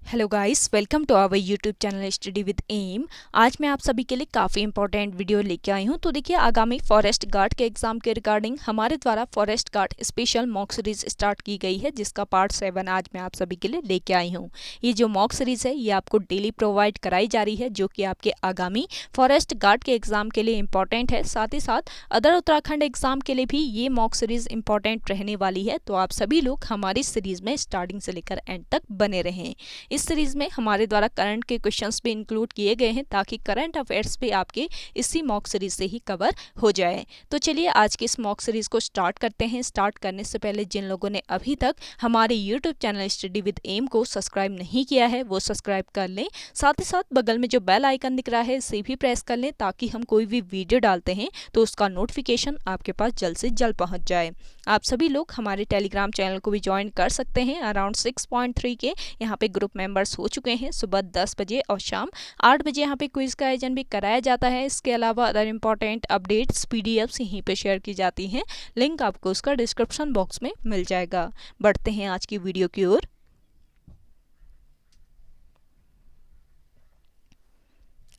Hello guys, welcome to our YouTube channel study with M. आज मैं आप सभी के लिए काफ़ी इंपॉर्टेंट वीडियो लेके आई हूँ। तो देखिए, आगामी फॉरेस्ट गार्ड के एग्जाम के रिगार्डिंग हमारे द्वारा forest guard special mock series start की गई है, जिसका पार्ट 7 आज मैं आप सभी के लिए लेके आई हूँ। ये जो मॉक सीरीज है ये आपको डेली प्रोवाइड कराई जा रही है, जो कि आपके आगामी फॉरेस्ट गार्ड के एग्जाम के लिए इंपॉर्टेंट है। साथ ही साथ अदर उत्तराखंड एग्जाम के लिए भी ये मॉक सीरीज इंपॉर्टेंट रहने वाली है। तो आप सभी लोग हमारी सीरीज में स्टार्टिंग से लेकर एंड तक बने रहें। इस सीरीज में हमारे द्वारा करंट के क्वेश्चंस भी इंक्लूड किए गए हैं, ताकि करंट अफेयर्स भी आपके इसी मॉक सीरीज से ही कवर हो जाए। तो चलिए आज की इस मॉक सीरीज को स्टार्ट करते हैं। स्टार्ट करने से पहले जिन लोगों ने अभी तक हमारे YouTube channel study with M को सब्सक्राइब नहीं किया है वो सब्सक्राइब कर लें। साथ ही साथ बगल में जो बेल आइकन दिख रहा है इसे भी प्रेस कर लें, ताकि हम कोई भी वीडियो डालते हैं तो उसका नोटिफिकेशन आपके पास जल्द से जल्द पहुंच जाए। आप सभी लोग हमारे टेलीग्राम चैनल को भी ज्वाइन कर सकते हैं। अराउंड 6.3 के यहाँ पे ग्रुप मेंबर्स हो चुके हैं। सुबह 10 बजे और शाम 8 बजे यहाँ पे क्विज का आयोजन भी कराया जाता है। इसके अलावा अदर इंपॉर्टेंट अपडेट्स पीडीएफ्स यहीं पे शेयर की जाती हैं। लिंक आपको उसका डिस्क्रिप्शन बॉक्स में मिल जाएगा। बढ़ते हैं आज की वीडियो की ओर।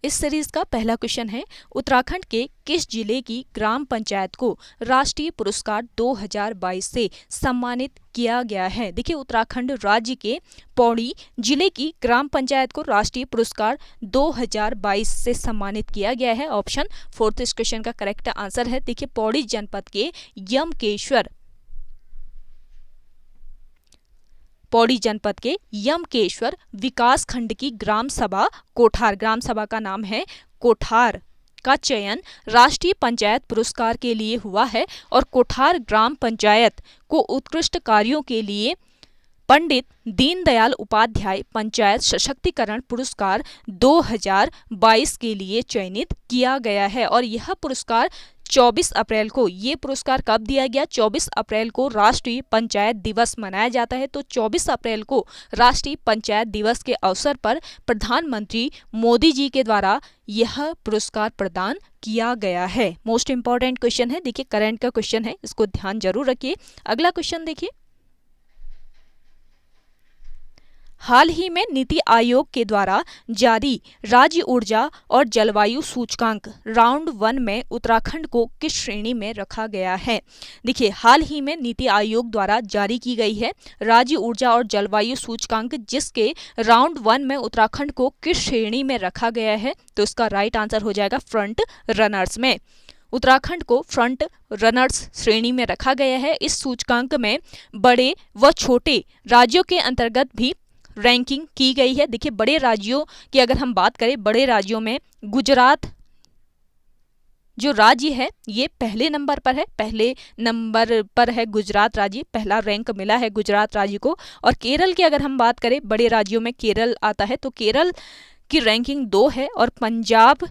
इस सीरीज का पहला क्वेश्चन है, उत्तराखंड के किस जिले की ग्राम पंचायत को राष्ट्रीय पुरस्कार 2022 से सम्मानित किया गया है? देखिए, उत्तराखंड राज्य के पौड़ी जिले की ग्राम पंचायत को राष्ट्रीय पुरस्कार 2022 से सम्मानित किया गया है। ऑप्शन 4 इस क्वेश्चन का करेक्ट आंसर है। देखिए, पौड़ी जनपद के यमकेश्वर विकास खंड की ग्राम सभा कोठार, ग्राम सभा का नाम है कोठार, का चयन राष्ट्रीय पंचायत पुरस्कार के लिए हुआ है। और कोठार ग्राम पंचायत को उत्कृष्ट कार्यों के लिए पंडित दीनदयाल उपाध्याय पंचायत सशक्तिकरण पुरस्कार 2022 के लिए चयनित किया गया है। और यह पुरस्कार 24 अप्रैल को, ये पुरस्कार कब दिया गया? 24 अप्रैल को राष्ट्रीय पंचायत दिवस मनाया जाता है। तो 24 अप्रैल को राष्ट्रीय पंचायत दिवस के अवसर पर प्रधानमंत्री मोदी जी के द्वारा यह पुरस्कार प्रदान किया गया है। मोस्ट इंपॉर्टेंट क्वेश्चन है। देखिए, करंट का क्वेश्चन है, इसको ध्यान जरूर रखिए। अगला क्वेश्चन देखिए, हाल ही में नीति आयोग के द्वारा जारी राज्य ऊर्जा और जलवायु सूचकांक राउंड 1 में उत्तराखंड को किस श्रेणी में रखा गया है? देखिए, हाल ही में नीति आयोग द्वारा जारी की गई है राज्य ऊर्जा और जलवायु सूचकांक, जिसके राउंड 1 में उत्तराखंड को किस श्रेणी में रखा गया है? तो इसका राइट आंसर हो जाएगा फ्रंट रनर्स में। उत्तराखंड को फ्रंट रनर्स श्रेणी में रखा गया है। इस सूचकांक में बड़े व छोटे राज्यों के अंतर्गत भी रैंकिंग की गई है। देखिए, बड़े राज्यों की अगर हम बात करें, बड़े राज्यों में गुजरात जो राज्य है ये पहले नंबर पर है। पहले नंबर पर है गुजरात राज्य, पहला रैंक मिला है गुजरात राज्य को। और केरल की अगर हम बात करें, बड़े राज्यों में केरल आता है, तो केरल की रैंकिंग 2 है। और पंजाब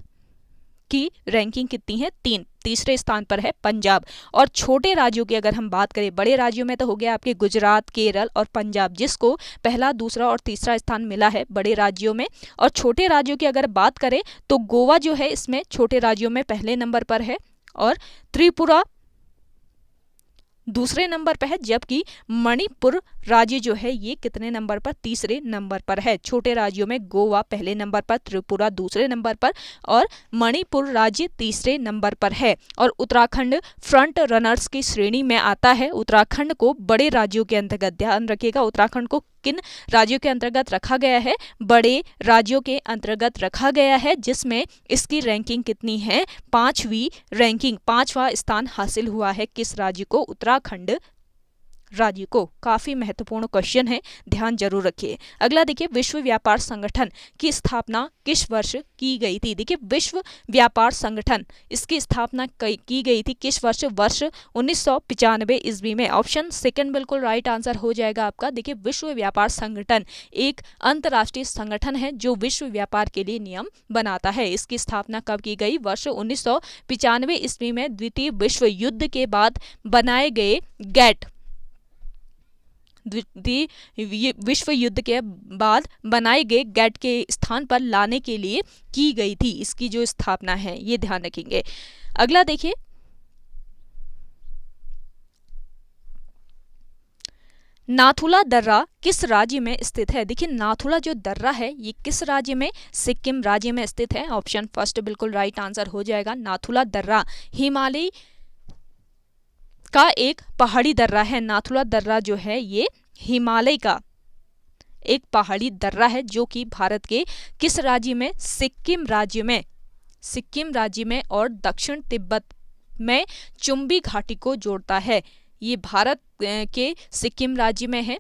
की रैंकिंग कितनी है? 3, तीसरे स्थान पर है पंजाब। और छोटे राज्यों की अगर हम बात करें, बड़े राज्यों में तो हो गया आपके गुजरात, केरल और पंजाब, जिसको पहला, दूसरा और तीसरा स्थान मिला है बड़े राज्यों में। और छोटे राज्यों की अगर बात करें तो गोवा जो है इसमें छोटे राज्यों में पहले नंबर पर है, और त्रिपुरा दूसरे नंबर पर है, जबकि मणिपुर राज्य जो है ये कितने नंबर पर? तीसरे नंबर पर है। छोटे राज्यों में गोवा पहले नंबर पर, त्रिपुरा दूसरे नंबर पर और मणिपुर राज्य तीसरे नंबर पर है। और उत्तराखंड फ्रंट रनर्स की श्रेणी में आता है। उत्तराखंड को बड़े राज्यों के अंतर्गत, ध्यान रखिएगा, उत्तराखंड को किन राज्यों के अंतर्गत रखा गया है? बड़े राज्यों के अंतर्गत रखा गया है, जिसमें इसकी रैंकिंग कितनी है? 5वीं रैंकिंग, 5वां स्थान हासिल हुआ है किस राज्य को? उत्तराखंड राज्य को। काफी महत्वपूर्ण क्वेश्चन है, ध्यान जरूर रखिए। अगला देखिए, विश्व व्यापार संगठन की स्थापना किस वर्ष की गई थी? देखिए, विश्व व्यापार संगठन, इसकी स्थापना की गई थी किस वर्ष? वर्ष 1995 ईस्वी में। ऑप्शन 2 बिल्कुल राइट आंसर हो जाएगा आपका। देखिए, विश्व व्यापार संगठन एक अंतर्राष्ट्रीय संगठन है जो विश्व व्यापार के लिए नियम बनाता है। इसकी स्थापना कब की गई? वर्ष 1995 ईस्वी में। द्वितीय विश्व युद्ध के बाद बनाए गए गैट, द्वितीय विश्व युद्ध के बाद बनाए गए गैट के स्थान पर लाने के लिए की गई थी इसकी जो स्थापना है, ये ध्यान रखेंगे। अगला देखिए, नाथुला दर्रा किस राज्य में स्थित है? देखिए नाथुला जो दर्रा है ये किस राज्य में? सिक्किम राज्य में स्थित है। ऑप्शन फर्स्ट बिल्कुल राइट आंसर हो जाएगा। नाथुला दर्रा हिमालय का एक पहाड़ी दर्रा है। नाथुला दर्रा जो है ये हिमालय का एक पहाड़ी दर्रा है जो कि भारत के किस राज्य में? सिक्किम राज्य में। सिक्किम राज्य में और दक्षिण तिब्बत में चुंबी घाटी को जोड़ता है। ये भारत के सिक्किम राज्य में है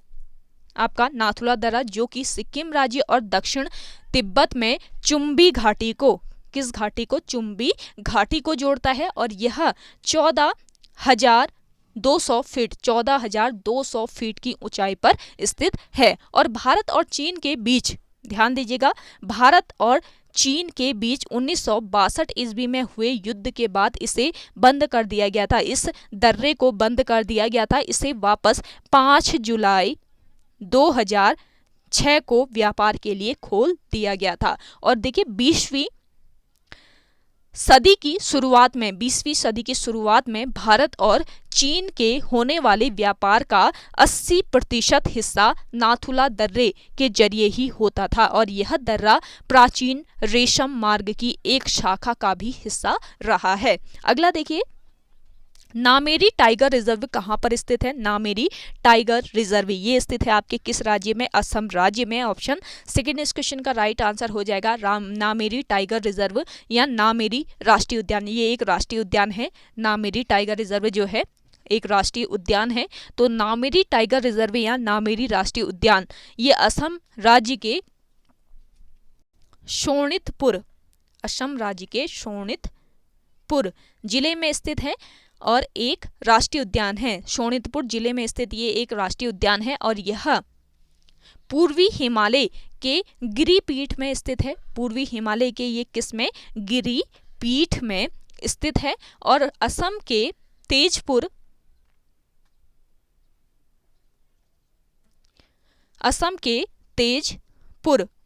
आपका नाथुला दर्रा, जो कि सिक्किम राज्य और दक्षिण तिब्बत में चुंबी घाटी को, किस घाटी को? चुंबी घाटी को जोड़ता है। और यह 14,200 फीट 14,200 फीट की ऊंचाई पर स्थित है। और भारत और चीन के बीच, ध्यान दीजिएगा, भारत और चीन के बीच 1962 ईस्वी में हुए युद्ध के बाद इसे बंद कर दिया गया था। इस दर्रे को बंद कर दिया गया था। इसे वापस 5 जुलाई 2006 को व्यापार के लिए खोल दिया गया था। और देखिए 20वीं सदी की शुरुआत में भारत और चीन के होने वाले व्यापार का 80% हिस्सा नाथुला दर्रे के जरिए ही होता था। और यह दर्रा प्राचीन रेशम मार्ग की एक शाखा का भी हिस्सा रहा है। अगला देखिए, नामेरी टाइगर रिजर्व कहाँ पर स्थित है? नामेरी टाइगर रिजर्व ये स्थित है आपके किस राज्य में? असम राज्य में। ऑप्शन सेकंड इस क्वेश्चन का राइट आंसर हो जाएगा नामेरी टाइगर रिजर्व या नामेरी राष्ट्रीय उद्यान। ये एक राष्ट्रीय उद्यान है। नामेरी टाइगर रिजर्व जो है एक राष्ट्रीय उद्यान है। तो नामेरी टाइगर रिजर्व या नामेरी राष्ट्रीय उद्यान ये असम राज्य के शोणितपुर, असम राज्य के शोणितपुर जिले में स्थित है और एक राष्ट्रीय उद्यान है। शोणितपुर जिले में स्थित ये एक राष्ट्रीय उद्यान है और यह पूर्वी हिमालय के गिरिपीठ में स्थित है। पूर्वी हिमालय के ये किस में? गिरिपीठ में स्थित है। और असम के तेजपुर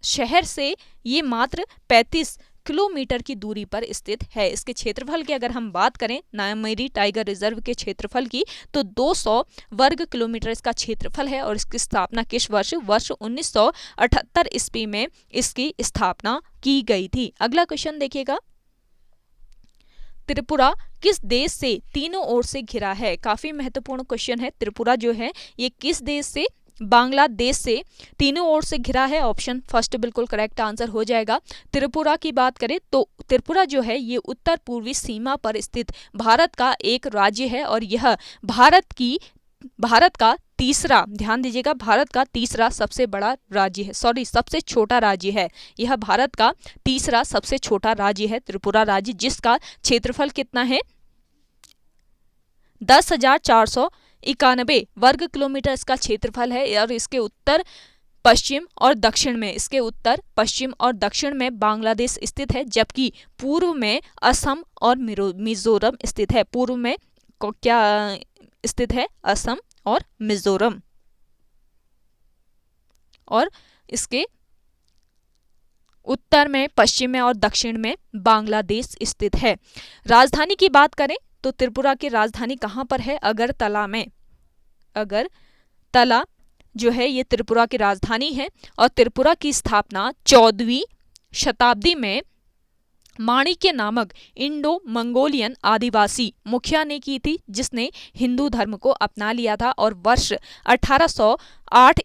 शहर से ये मात्र 35 किलोमीटर की दूरी पर स्थित है। इसके क्षेत्रफल की अगर हम बात करें नामेरी टाइगर रिजर्व के क्षेत्रफल की, तो 200 वर्ग किलोमीटर इसका क्षेत्रफल है। और इसकी स्थापना किस वर्ष? वर्ष 1978 ईस्वी में इसकी स्थापना की गई थी। अगला क्वेश्चन देखिएगा, त्रिपुरा किस देश से तीनों ओर से घिरा है? काफी महत्वपूर्ण क्वेश्चन है। त्रिपुरा जो है ये किस देश से? बांग्लादेश से तीनों ओर से घिरा है। ऑप्शन फर्स्ट बिल्कुल करेक्ट आंसर हो जाएगा। त्रिपुरा की बात करें तो त्रिपुरा जो है ये उत्तर पूर्वी सीमा पर स्थित भारत का एक राज्य है और यह भारत का तीसरा, ध्यान दीजिएगा, भारत का तीसरा सबसे बड़ा राज्य है, सबसे छोटा राज्य है। यह भारत का तीसरा सबसे छोटा राज्य है त्रिपुरा राज्य, जिसका क्षेत्रफल कितना है? 10,491 वर्ग किलोमीटर इसका क्षेत्रफल है। और इसके उत्तर पश्चिम और दक्षिण में बांग्लादेश स्थित है, जबकि पूर्व में असम और मिजोरम स्थित है। पूर्व में क्या स्थित है? असम और मिजोरम। और इसके उत्तर में, पश्चिम में और दक्षिण में बांग्लादेश स्थित है। राजधानी की बात करें तो त्रिपुरा की राजधानी कहाँ पर है? अगरतला में। अगरतला जो है ये त्रिपुरा की राजधानी है। और त्रिपुरा की स्थापना 14वीं शताब्दी में माणिक्य नामक इंडो मंगोलियन आदिवासी मुखिया ने की थी, जिसने हिंदू धर्म को अपना लिया था। और वर्ष 1808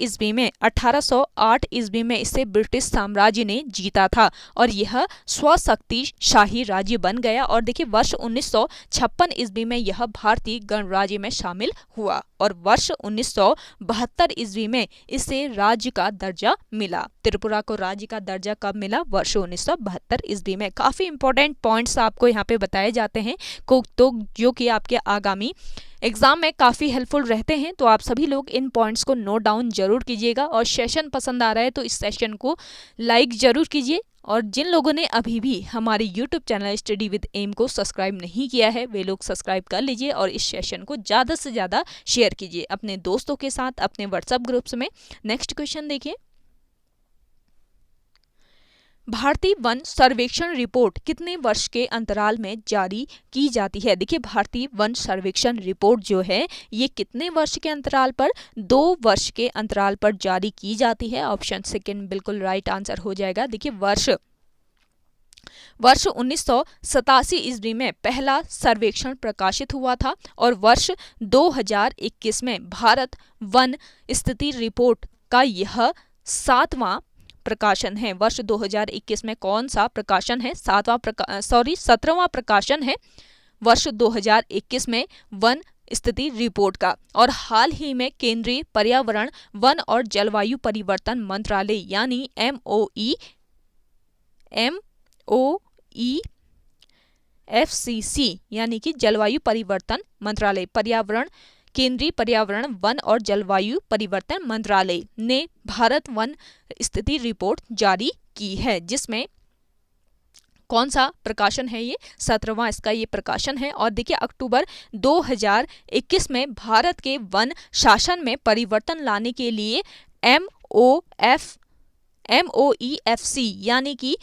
ईस्वी में इसे ब्रिटिश साम्राज्य ने जीता था और यह स्वशक्तिशाही राज्य बन गया। और देखिए वर्ष 1956 ईस्वी में यह भारतीय गणराज्य में शामिल हुआ और वर्ष 1972 ईस्वी में इसे राज्य का दर्जा मिला। त्रिपुरा को राज्य का दर्जा कब मिला? वर्ष 1972 ईस्वी में। काफी इंपॉर्टेंट पॉइंट्स आपको यहाँ पे बताए जाते हैं तो जो कि आपके आगामी एग्जाम में काफ़ी हेल्पफुल रहते हैं। तो आप सभी लोग इन पॉइंट्स को नोट डाउन जरूर कीजिएगा। और सेशन पसंद आ रहा है तो इस सेशन को लाइक जरूर कीजिए। और जिन लोगों ने अभी भी हमारे YouTube channel study with M को सब्सक्राइब नहीं किया है वे लोग सब्सक्राइब कर लीजिए और इस सेशन को ज़्यादा से ज़्यादा शेयर कीजिए अपने दोस्तों के साथ, अपने व्हाट्सएप ग्रुप्स में। नेक्स्ट क्वेश्चन देखिए, भारतीय वन सर्वेक्षण रिपोर्ट कितने वर्ष के अंतराल में जारी की जाती है? देखिए, भारतीय वन सर्वेक्षण रिपोर्ट जो है ये कितने वर्ष के अंतराल पर? 2 वर्ष के अंतराल पर जारी की जाती है। ऑप्शन सेकंड बिल्कुल राइट आंसर हो जाएगा। देखिए, वर्ष 1987 ईस्वी में पहला सर्वेक्षण प्रकाशित हुआ था और वर्ष 2021 में भारत वन स्थिति रिपोर्ट का यह 7वां प्रकाशन है। वर्ष 2021 में कौन सा प्रकाशन है? 17वां प्रकाशन है वर्ष 2021 में वन स्थिति रिपोर्ट का। और हाल ही में केंद्रीय पर्यावरण, वन और जलवायु परिवर्तन मंत्रालय यानी MOEFCC यानी कि जलवायु परिवर्तन मंत्रालय, केंद्रीय पर्यावरण, वन और जलवायु परिवर्तन मंत्रालय ने भारत वन स्थिति रिपोर्ट जारी की है, जिसमें कौन सा प्रकाशन है? ये 17वां इसका ये प्रकाशन है। और देखिए, अक्टूबर 2021 में भारत के वन शासन में परिवर्तन लाने के लिए MOEFC यानी कि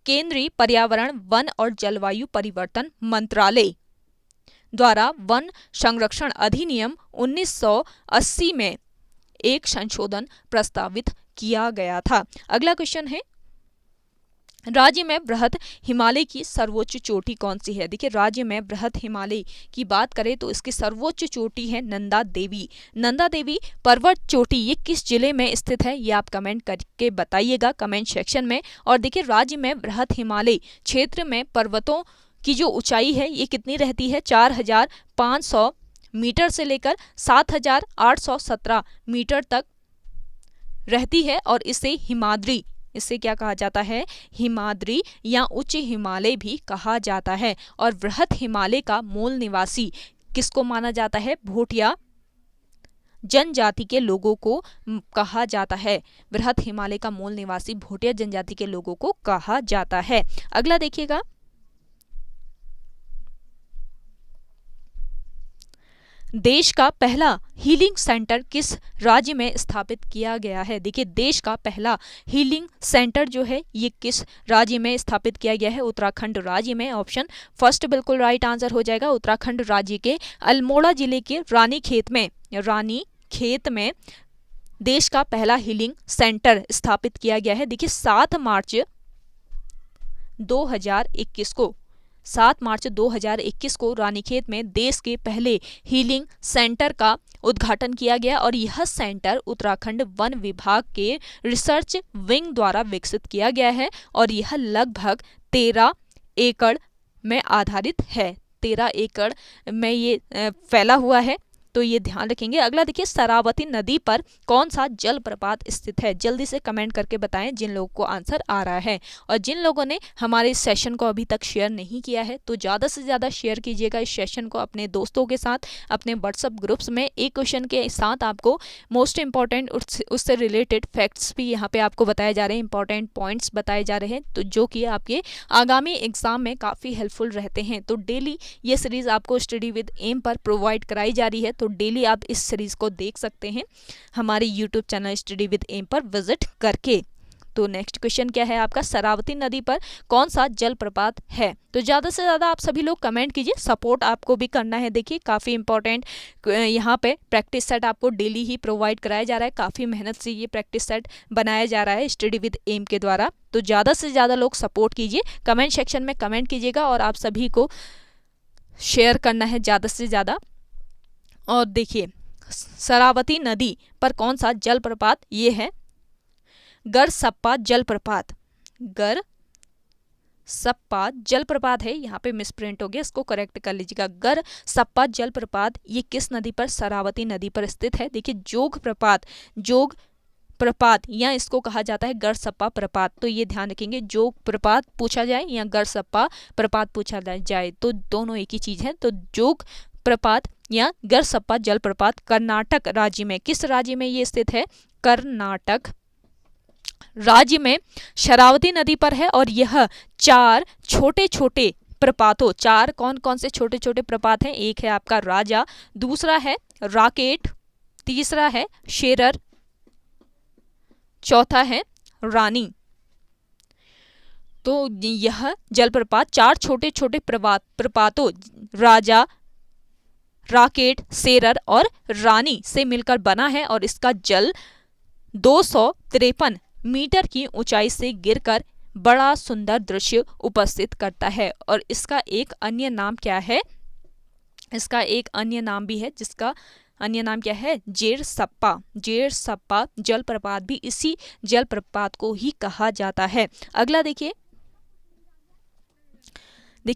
केंद्रीय पर्यावरण, वन और जलवायु परिवर्तन मंत्रालय द्वारा वन संरक्षण अधिनियम 1980 में एक संशोधन प्रस्तावित किया गया था। अगला क्वेश्चन है, राज्य में बृहद हिमालय की सर्वोच्च चोटी कौन सी है? देखिए, राज्य में बृहद हिमालय की बात करें तो इसकी सर्वोच्च चोटी है नंदा देवी। नंदा देवी पर्वत चोटी ये किस जिले में स्थित है? ये आप कमेंट करके बताइएगा कमेंट सेक्शन में। और देखिए, राज्य में बृहद हिमालय क्षेत्र में पर्वतों की जो ऊंचाई है ये कितनी रहती है? 4500 मीटर से लेकर 7817 मीटर तक रहती है और इसे क्या कहा जाता है? हिमाद्री या उच्च हिमालय भी कहा जाता है। और बृहद हिमालय का मूल निवासी किसको माना जाता है? भोटिया जनजाति के लोगों को कहा जाता है। बृहद हिमालय का मूल निवासी भोटिया जनजाति के लोगों को कहा जाता है। अगला देखिएगा, देश का पहला हीलिंग सेंटर किस राज्य में स्थापित किया गया है? देखिए, देश का पहला हीलिंग सेंटर जो है ये किस राज्य में स्थापित किया गया है? उत्तराखंड राज्य में। ऑप्शन फर्स्ट बिल्कुल राइट आंसर हो जाएगा। उत्तराखंड राज्य के अल्मोड़ा जिले के रानीखेत में देश का पहला हीलिंग सेंटर स्थापित किया गया है। देखिए, 7 मार्च 2021 को रानीखेत में देश के पहले हीलिंग सेंटर का उद्घाटन किया गया और यह सेंटर उत्तराखंड वन विभाग के रिसर्च विंग द्वारा विकसित किया गया है और यह लगभग 13 एकड़ में आधारित है। 13 एकड़ में ये फैला हुआ है, तो ये ध्यान रखेंगे। अगला देखिए, शरावती नदी पर कौन सा जलप्रपात स्थित है? जल्दी से कमेंट करके बताएं जिन लोगों को आंसर आ रहा है। और जिन लोगों ने हमारे इस सेशन को अभी तक शेयर नहीं किया है तो ज़्यादा से ज़्यादा शेयर कीजिएगा इस सेशन को अपने दोस्तों के साथ, अपने व्हाट्सअप ग्रुप्स में। एक क्वेश्चन के साथ आपको मोस्ट इंपॉर्टेंट उससे रिलेटेड फैक्ट्स भी यहाँ पे आपको बताए जा रहे हैं, इंपॉर्टेंट पॉइंट्स बताए जा रहे हैं, तो जो कि आपके आगामी एग्जाम में काफ़ी हेल्पफुल रहते हैं। तो डेली ये सीरीज़ आपको स्टडी विद एम पर प्रोवाइड कराई जा रही है, तो डेली आप इस सीरीज को देख सकते हैं हमारे YouTube channel study with M पर विजिट करके। तो नेक्स्ट क्वेश्चन क्या है आपका? शरावती नदी पर कौन सा जलप्रपात है? तो ज़्यादा से ज़्यादा आप सभी लोग कमेंट कीजिए, सपोर्ट आपको भी करना है। देखिए, काफ़ी इंपॉर्टेंट यहाँ पे प्रैक्टिस सेट आपको डेली ही प्रोवाइड कराया जा रहा है। काफ़ी मेहनत से ये प्रैक्टिस सेट बनाया जा रहा है स्टडी विद एम के द्वारा। तो ज़्यादा से ज़्यादा लोग सपोर्ट कीजिए, कमेंट सेक्शन में कमेंट कीजिएगा और आप सभी को शेयर करना है ज़्यादा से ज़्यादा। और देखिए, शरावती नदी पर कौन सा जलप्रपात? ये है गरसप्पा जलप्रपात। गरसप्पा जलप्रपात है, यहाँ पे मिसप्रिंट हो गया, इसको करेक्ट कर लीजिएगा। गरसप्पा जलप्रपात ये किस नदी पर? शरावती नदी पर स्थित है। देखिए, जोग प्रपात या इसको कहा जाता है गरसप्पा प्रपात, तो ये ध्यान रखेंगे। जोग प्रपात पूछा जाए या गरसप्पा प्रपात पूछा जाए तो दोनों एक ही चीज है। तो जोग प्रपात या गरसप्पा जलप्रपात कर्नाटक राज्य में, किस राज्य में ये स्थित है? कर्नाटक राज्य में शरावती नदी पर है और यह 4 छोटे छोटे प्रपातों, 4 कौन कौन से छोटे छोटे प्रपात हैं? एक है आपका राजा, दूसरा है राकेट, तीसरा है शेरर, चौथा है रानी। तो यह जलप्रपात 4 छोटे छोटे प्रपातों राजा, राकेट, सेरर और रानी से मिलकर बना है और इसका जल 253 मीटर की ऊंचाई से गिरकर बड़ा सुंदर दृश्य उपस्थित करता है। और इसका एक अन्य नाम क्या है? इसका एक अन्य नाम भी है, जिसका अन्य नाम क्या है? जेरसप्पा। जेरसप्पा जलप्रपात भी इसी जलप्रपात को ही कहा जाता है। अगला देखिए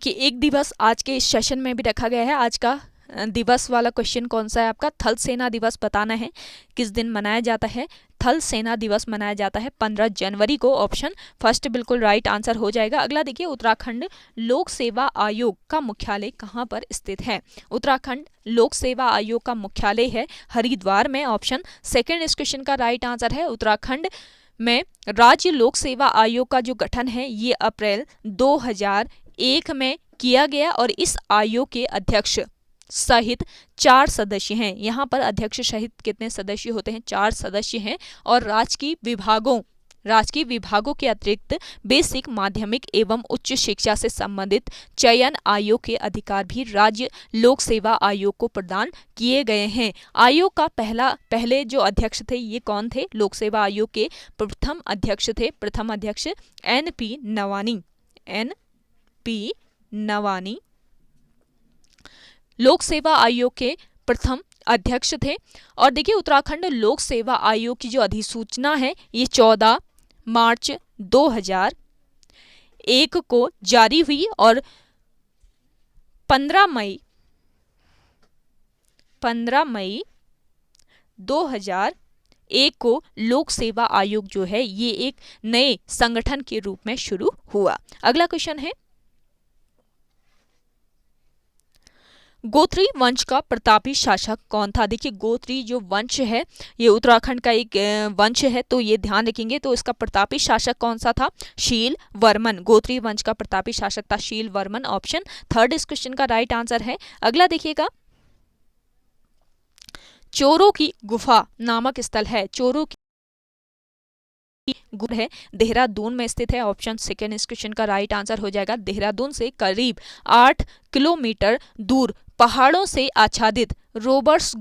एक दिवस आज के इस सेशन में भी रखा गया है। आज का दिवस वाला क्वेश्चन कौन सा है आपका? थल सेना दिवस बताना है किस दिन मनाया जाता है। थल सेना दिवस मनाया जाता है 15 जनवरी को। ऑप्शन फर्स्ट बिल्कुल राइट आंसर हो जाएगा। अगला देखिए, उत्तराखंड लोक सेवा आयोग का मुख्यालय कहाँ पर स्थित है? उत्तराखंड लोक सेवा आयोग का मुख्यालय है हरिद्वार में। ऑप्शन सेकंड इस क्वेश्चन का राइट आंसर है। उत्तराखंड में राज्य लोक सेवा आयोग का जो गठन है ये अप्रैल 2001 में किया गया और इस आयोग के अध्यक्ष सहित 4 सदस्य हैं। यहाँ पर अध्यक्ष सहित कितने सदस्य होते हैं? 4 सदस्य हैं। और राजकीय विभागों के अतिरिक्त बेसिक, माध्यमिक एवं उच्च शिक्षा से संबंधित चयन आयोग के अधिकार भी राज्य लोक सेवा आयोग को प्रदान किए गए हैं। आयोग का पहले जो अध्यक्ष थे ये कौन थे? लोक सेवा आयोग के प्रथम अध्यक्ष थे। प्रथम अध्यक्ष NP नवानी लोक सेवा आयोग के प्रथम अध्यक्ष थे। और देखिए, उत्तराखंड लोक सेवा आयोग की जो अधिसूचना है ये 14 मार्च 2001 को जारी हुई और 15 मई 2001 को लोक सेवा आयोग जो है ये एक नए संगठन के रूप में शुरू हुआ। अगला क्वेश्चन है, गोत्री वंश का प्रतापी शासक कौन था? देखिए, गोत्री जो वंश है ये उत्तराखंड का एक वंश है, तो ये ध्यान रखेंगे। तो इसका प्रतापी शासक कौन सा था? शील वर्मन। गोत्री वंश का प्रतापी शासक था शील वर्मन। ऑप्शन थर्ड इस क्वेश्चन का राइट आंसर है। अगला देखिएगा, चोरों की गुफा नामक स्थल है। चोरों की गुफा है देहरादून में स्थित है। ऑप्शन सेकेंड इस क्वेश्चन का राइट आंसर हो जाएगा। देहरादून से करीब 8 किलोमीटर दूर पहाड़ों से आच्छादित रोबर्स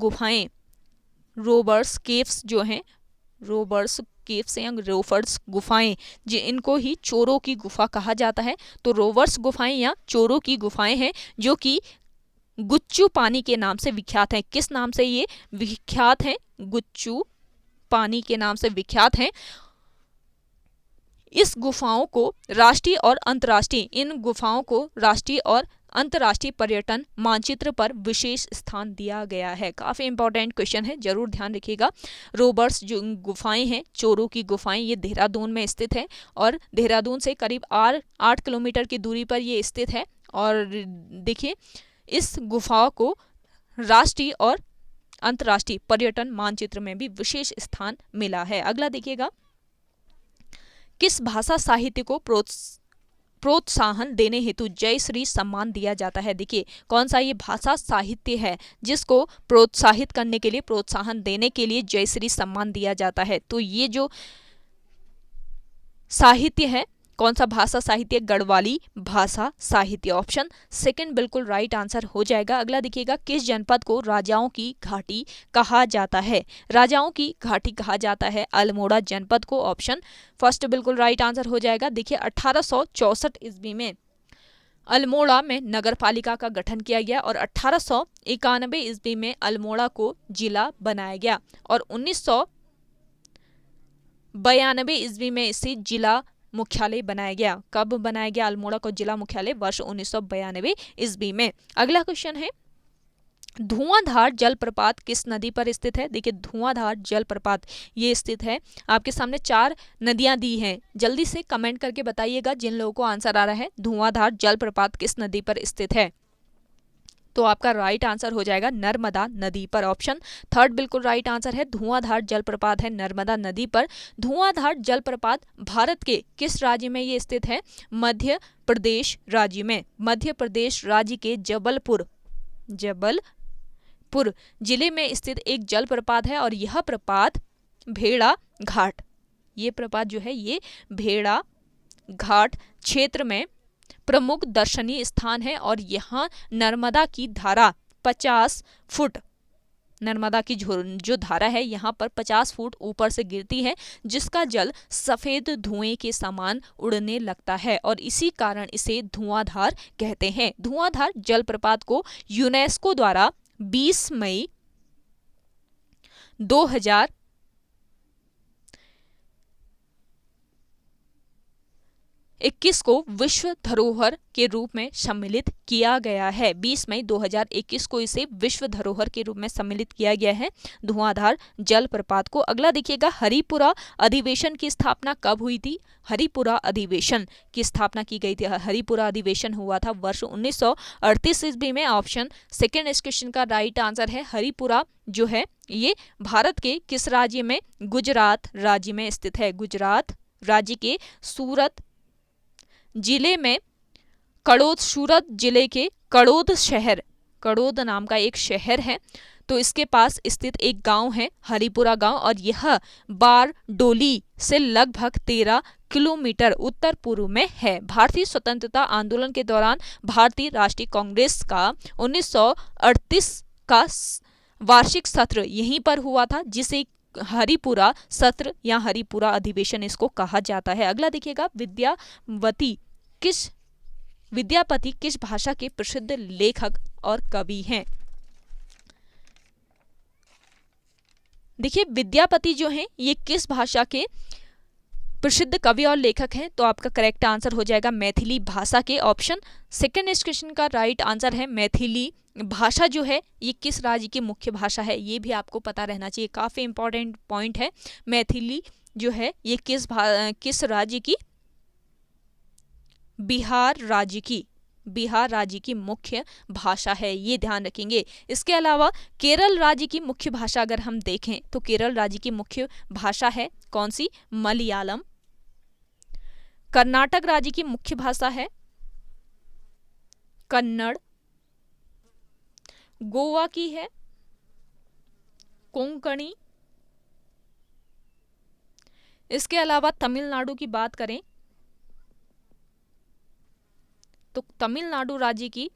केव्स जो हैं, रोबर्स केव्स या रोफर्स गुफाएं, इनको ही चोरों की गुफा कहा जाता है। तो रोवर्स गुफाएं या चोरों की गुफाएं हैं जो कि गुच्चू पानी के नाम से विख्यात हैं। किस नाम से ये विख्यात हैं? गुच्चू पानी के नाम से विख्यात हैं। इन गुफाओं को राष्ट्रीय और अंतर्राष्ट्रीय पर्यटन मानचित्र पर विशेष स्थान दिया गया है। काफी इंपॉर्टेंट क्वेश्चन है, जरूर ध्यान रखिएगा। रोबर्स जो गुफाएं हैं, चोरों की गुफाएं, ये देहरादून में स्थित है और देहरादून से करीब 8 किलोमीटर की दूरी पर ये स्थित है। और देखिए, इस गुफाओं को राष्ट्रीय और अंतर्राष्ट्रीय पर्यटन मानचित्र में भी विशेष स्थान मिला है। अगला देखिएगा, किस भाषा साहित्य को प्रोत्साहन देने हेतु जयश्री सम्मान दिया जाता है? देखिए, कौन सा ये भाषा साहित्य है जिसको प्रोत्साहित करने के लिए, प्रोत्साहन देने के लिए जयश्री सम्मान दिया जाता है? तो ये जो साहित्य है, कौन सा भाषा साहित्य? गढ़वाली भाषा साहित्य। ऑप्शन सेकंड बिल्कुल राइट आंसर हो जाएगा। अगला देखिएगा, किस जनपद को राजाओं की घाटी कहा जाता है? राजाओं की घाटी कहा जाता है अल्मोड़ा जनपद को। ऑप्शन फर्स्ट बिल्कुल राइट आंसर हो जाएगा। देखिए, 1864 ईस्वी में अल्मोड़ा में नगर पालिका का गठन किया गया और 1891 ईस्वी में अल्मोड़ा को जिला बनाया गया और 1992 ईस्वी में इसे जिला मुख्यालय बनाया गया। कब बनाया गया अल्मोड़ा को जिला मुख्यालय? वर्ष 1992 ईस्वी में। अगला क्वेश्चन है, धुआंधार जलप्रपात किस नदी पर स्थित है? देखिए, धुआंधार जलप्रपात ये स्थित है, आपके सामने 4 नदियां दी हैं। जल्दी से कमेंट करके बताइएगा जिन लोगों को आंसर आ रहा है, धुआंधार जलप्रपात किस नदी पर स्थित है? तो आपका राइट आंसर हो जाएगा नर्मदा नदी पर। ऑप्शन थर्ड बिल्कुल राइट आंसर है। धुआंधार जलप्रपात है नर्मदा नदी पर। धुआंधार जलप्रपात भारत के किस राज्य में ये स्थित है? मध्य प्रदेश राज्य में। मध्य प्रदेश राज्य के जबलपुर जिले में स्थित एक जलप्रपात है और यह प्रपात भेड़ा घाट, ये प्रपात जो है ये भेड़ा घाट क्षेत्र में प्रमुख दर्शनीय स्थान है और यहाँ नर्मदा की धारा 50 फुट, नर्मदा की जो धारा है यहाँ पर 50 फुट ऊपर से गिरती है, जिसका जल सफेद धुएं के समान उड़ने लगता है और इसी कारण इसे धुआंधार कहते हैं। धुआंधार जलप्रपात को यूनेस्को द्वारा 20 मई 2021 को विश्व धरोहर के रूप में सम्मिलित किया गया है। 20 मई 2021 को इसे विश्व धरोहर के रूप में सम्मिलित किया गया है, धुआंधार जलप्रपात को। अगला देखिएगा, हरिपुरा अधिवेशन की स्थापना कब हुई थी? हरिपुरा अधिवेशन की स्थापना की गई थी। हरिपुरा अधिवेशन हुआ था वर्ष 1938 ईस्वी में। ऑप्शन सेकेंड इस क्वेश्चन का राइट आंसर है। हरिपुरा जो है ये भारत के किस राज्य में? गुजरात राज्य में स्थित है। गुजरात राज्य के सूरत जिले में सूरत जिले के कड़ोद शहर, कड़ोद नाम का एक शहर है, तो इसके पास स्थित एक गांव है हरिपुरा गांव और यह बारडोली से लगभग 13 किलोमीटर उत्तर पूर्व में है। भारतीय स्वतंत्रता आंदोलन के दौरान भारतीय राष्ट्रीय कांग्रेस का 1938 का वार्षिक सत्र यहीं पर हुआ था, जिसे हरिपुरा सत्र या हरिपुरा अधिवेशन इसको कहा जाता है। अगला देखिएगा, विद्यापति किस भाषा के प्रसिद्ध लेखक और कवि हैं? देखिए विद्यापति जो हैं ये किस भाषा के प्रसिद्ध कवि और लेखक हैं? तो आपका करेक्ट आंसर हो जाएगा मैथिली भाषा के। ऑप्शन सेकंड इस क्वेश्चन का राइट आंसर है। मैथिली भाषा जो है ये किस राज्य की मुख्य भाषा है? ये भी आपको पता रहना चाहिए, काफी इंपॉर्टेंट पॉइंट है। मैथिली जो है ये किस राज्य की? बिहार राज्य की मुख्य भाषा है, ये ध्यान रखेंगे। इसके अलावा केरल राज्य की मुख्य भाषा अगर हम देखें तो केरल राज्य की मुख्य भाषा है कौन सी? मलयालम। कर्नाटक राज्य की मुख्य भाषा है कन्नड़। गोवा की है कोंकणी। इसके अलावा तमिलनाडु की बात करें तो तमिलनाडु राज्य की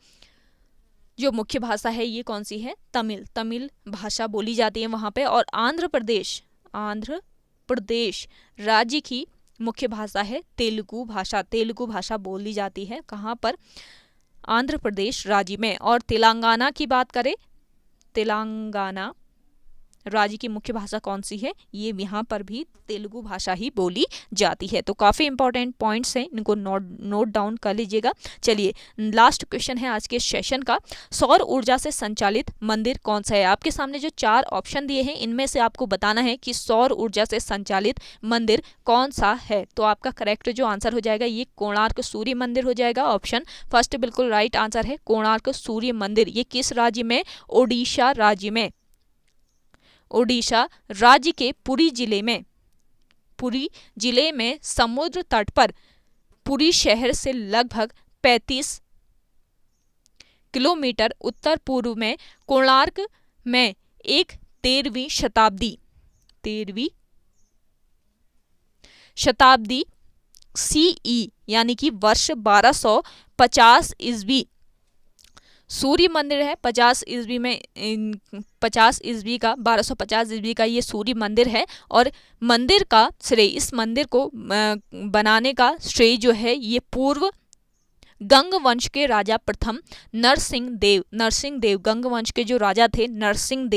जो मुख्य भाषा है ये कौन सी है? तमिल भाषा बोली जाती है वहां पे। और आंध्र प्रदेश राज्य की मुख्य भाषा है तेलुगु भाषा बोली जाती है कहां पर? आंध्र प्रदेश राज्य में। और तेलंगाना की बात करें, तेलंगाना राज्य की मुख्य भाषा कौन सी है? ये यहाँ पर भी तेलुगु भाषा ही बोली जाती है। तो काफ़ी इंपॉर्टेंट पॉइंट्स हैं, इनको नोट डाउन कर लीजिएगा। चलिए लास्ट क्वेश्चन है आज के सेशन का, सौर ऊर्जा से संचालित मंदिर कौन सा है? आपके सामने जो 4 ऑप्शन दिए हैं इनमें से आपको बताना है कि सौर ऊर्जा से संचालित मंदिर कौन सा है। तो आपका करेक्ट जो आंसर हो जाएगा ये कोणार्क सूर्य मंदिर हो जाएगा। ऑप्शन फर्स्ट बिल्कुल राइट आंसर है, कोणार्क सूर्य मंदिर। ये किस राज्य में? ओडिशा राज्य में। ओडिशा राज्य के पुरी जिले में समुद्र तट पर पुरी शहर से लगभग 35 किलोमीटर उत्तर पूर्व में कोणार्क में एक 13वीं शताब्दी सीई यानी कि वर्ष 1250 ईस्वी सूर्य मंदिर है। 50 ईस्वी का 1250 ईस्वी का ये सूर्य मंदिर है। और मंदिर का श्रेय, इस मंदिर को बनाने का श्रेय जो है ये पूर्व गंग वंश के राजा प्रथम नरसिंह देव गंग वंश के जो राजा थे नरसिंह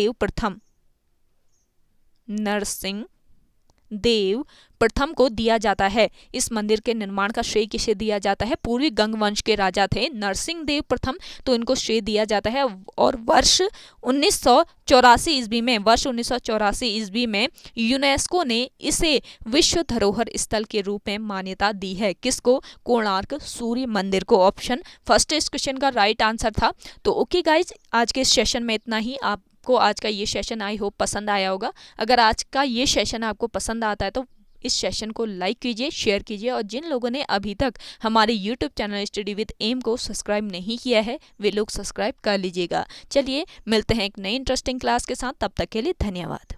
देव प्रथम को दिया जाता है। इस मंदिर के निर्माण का श्रेय किसे दिया जाता है? पूर्वी गंग वंश के राजा थे नरसिंह देव प्रथम, तो इनको श्रेय दिया जाता है। और वर्ष 1984 ईस्वी में यूनेस्को ने इसे विश्व धरोहर स्थल के रूप में मान्यता दी है। किसको? कोणार्क सूर्य मंदिर को। ऑप्शन फर्स्ट इस क्वेश्चन का राइट आंसर था। तो ओके गाइज, आज के सेशन में इतना ही। आपको आज का ये सेशन आई होप पसंद आया होगा। अगर आज का ये सेशन आपको पसंद आता है तो इस सेशन को लाइक कीजिए, शेयर कीजिए और जिन लोगों ने अभी तक हमारे YouTube channel study with M को सब्सक्राइब नहीं किया है वे लोग सब्सक्राइब कर लीजिएगा। चलिए मिलते हैं एक नई इंटरेस्टिंग क्लास के साथ, तब तक के लिए धन्यवाद।